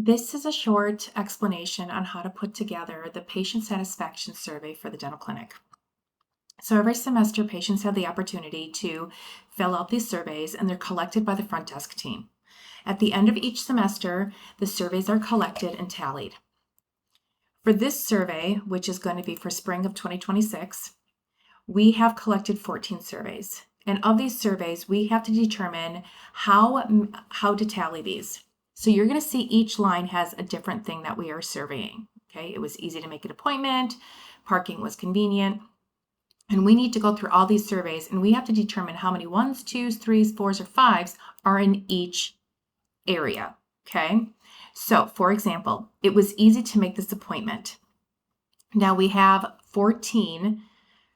This is a short explanation on how to put together the patient satisfaction survey for the dental clinic. So every semester, patients have the opportunity to fill out these surveys, and they're collected by the front desk team. At the end of each semester, the surveys are collected and tallied. For this survey, which is going to be for spring of 2026, we have collected 14 surveys. And of these surveys, we have to determine how to tally these. So you're going to see each line has a different thing that we are surveying. Okay, it was easy to make an appointment, parking was convenient, and we need to go through all these surveys, and we have to determine how many 1s, 2s, 3s, 4s, or 5s are in each area. Okay, so for example, it was easy to make this appointment. Now we have 14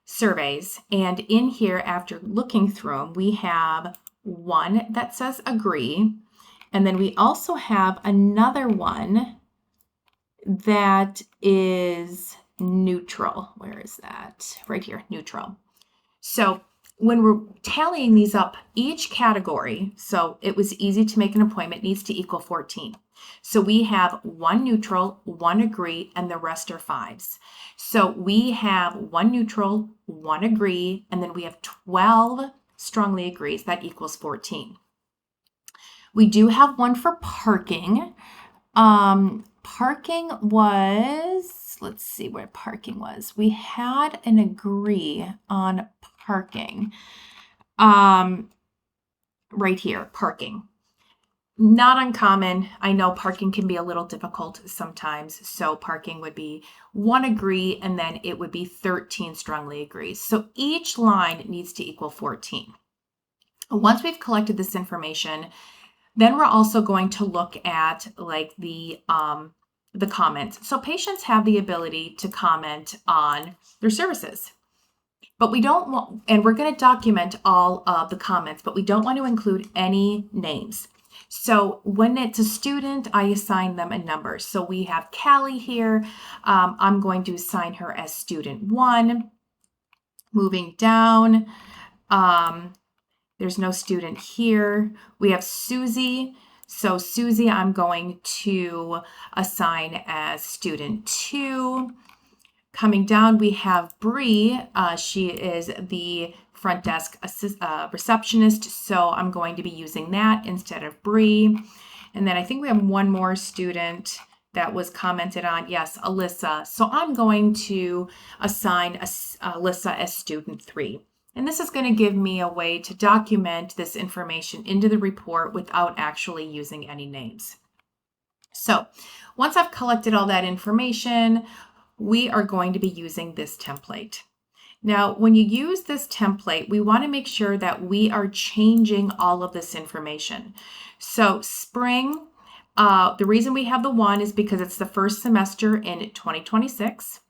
surveys, and in here, after looking through them, we have one that says agree, and then we also have another one that is neutral. Where is that? Right here, neutral. So when we're tallying these up, each category, so it was easy to make an appointment, needs to equal 14. So we have one neutral, one agree, and the rest are 5s. So we have one neutral, one agree, and then we have 12 strongly agrees. That equals 14. We do have one for parking. Parking was, let's see where parking was. We had an agree on parking. Right here, parking. Not uncommon. I know parking can be a little difficult sometimes. So parking would be one agree, and then it would be 13 strongly agrees. So each line needs to equal 14. Once we've collected this information, then we're also going to look at like the comments. So patients have the ability to comment on their services, but we don't want, and we're going to document all of the comments, but we don't want to include any names. So when it's a student, I assign them a number. So we have Callie here. I'm going to assign her as student 1. Moving down, there's no student here. We have Susie. So Susie, I'm going to assign as student 2. Coming down, we have Bree. She is the front desk receptionist, so I'm going to be using that instead of Bree. And then I think we have one more student that was commented on. Yes, Alyssa. So I'm going to assign Alyssa as student 3. And this is going to give me a way to document this information into the report without actually using any names. So once I've collected all that information, we are going to be using this template. Now, when you use this template, we want to make sure that we are changing all of this information. So spring, the reason we have the 1 is because it's the first semester in 2026.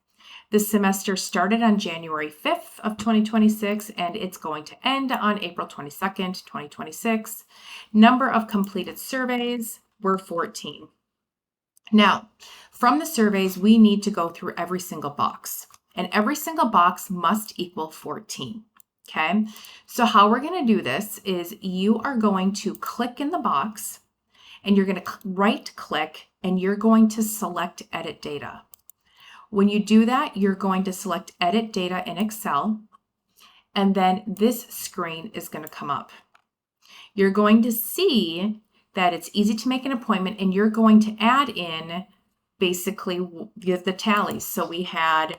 The semester started on January 5th of 2026, and it's going to end on April 22nd, 2026. Number of completed surveys were 14. Now, from the surveys, we need to go through every single box, and every single box must equal 14. Okay, so how we're going to do this is you are going to click in the box, and you're going to right click, and you're going to select edit data. When you do that, you're going to select edit data in Excel, and then this screen is going to come up. You're going to see that it's easy to make an appointment, and you're going to add in basically the tallies. So we had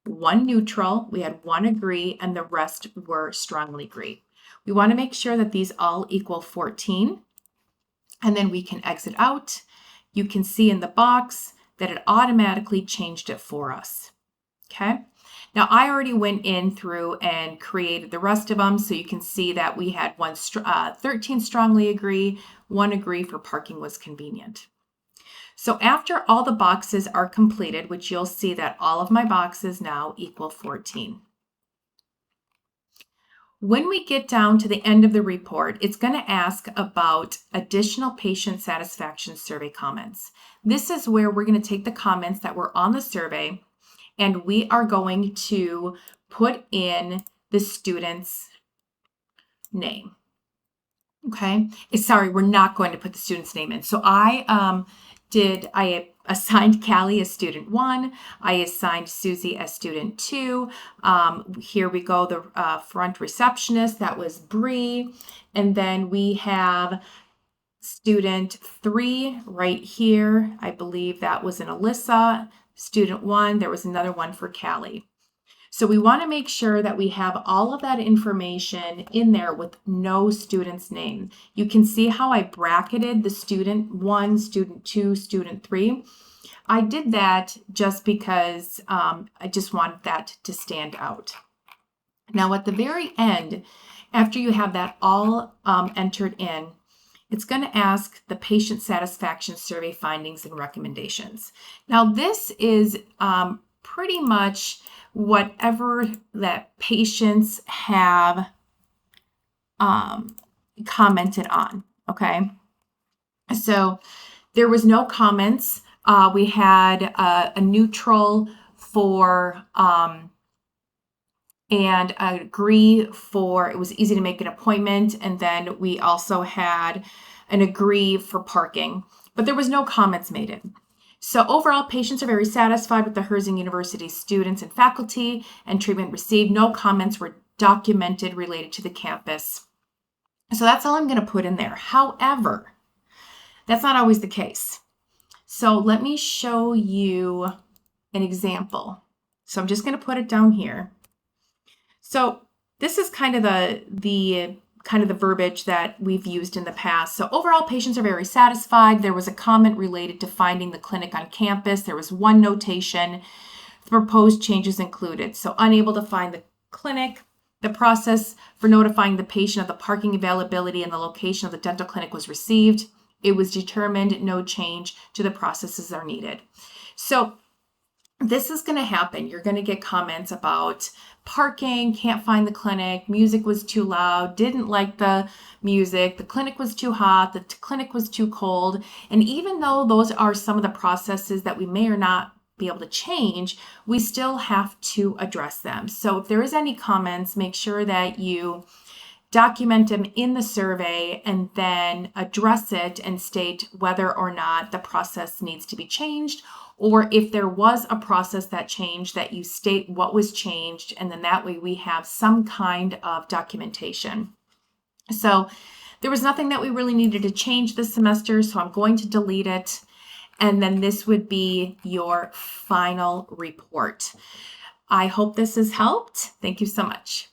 one neutral, we had one agree, and the rest were strongly agree. We want to make sure that these all equal 14, and then we can exit out. You can see in the box that it automatically changed it for us. Okay. Now I already went in through and created the rest of them, so you can see that we had 13 strongly agree, 1 agree for parking was convenient. So after all the boxes are completed, which you'll see that all of my boxes now equal 14. When we get down to the end of the report, it's going to ask about additional patient satisfaction survey comments. This is where we're going to take the comments that were on the survey, and we are going to put in the student's name. Okay, sorry, we're not going to put the student's name in. So I I assigned Callie as student 1. I assigned Susie as student 2. Here we go, the front receptionist, that was Bree. And then we have student 3 right here. I believe that was an Alyssa. Student 1, there was another one for Callie. So we want to make sure that we have all of that information in there with no student's name. You can see how I bracketed the student 1, student 2, student 3. I did that just because I just wanted that to stand out. Now at the very end, after you have that all entered in, it's going to ask the patient satisfaction survey findings and recommendations. Now this is pretty much whatever that patients have commented on, okay? So there was no comments. We had a neutral for and agree for it was easy to make an appointment, and then we also had an agree for parking, but there was no comments made in. So overall, patients are very satisfied with the Herzing University students and faculty and treatment received. No comments were documented related to the campus. So that's all I'm going to put in there. However, that's not always the case. So let me show you an example. So I'm just going to put it down here. So this is kind of the verbiage that we've used in the past. So overall, patients are very satisfied. There was a comment related to finding the clinic on campus. There was one notation, proposed changes included. So unable to find the clinic. The process for notifying the patient of the parking availability and the location of the dental clinic was received. It was determined no change to the processes are needed. So this is going to happen. You're going to get comments about parking, can't find the clinic, music was too loud, didn't like the music, the clinic was too hot, the clinic was too cold. And even though those are some of the processes that we may or not be able to change, we still have to address them. So if there is any comments, make sure that you document them in the survey and then address it and state whether or not the process needs to be changed, or if there was a process that changed, that you state what was changed, and then that way we have some kind of documentation. So there was nothing that we really needed to change this semester, so I'm going to delete it, and then this would be your final report. I hope this has helped. Thank you so much.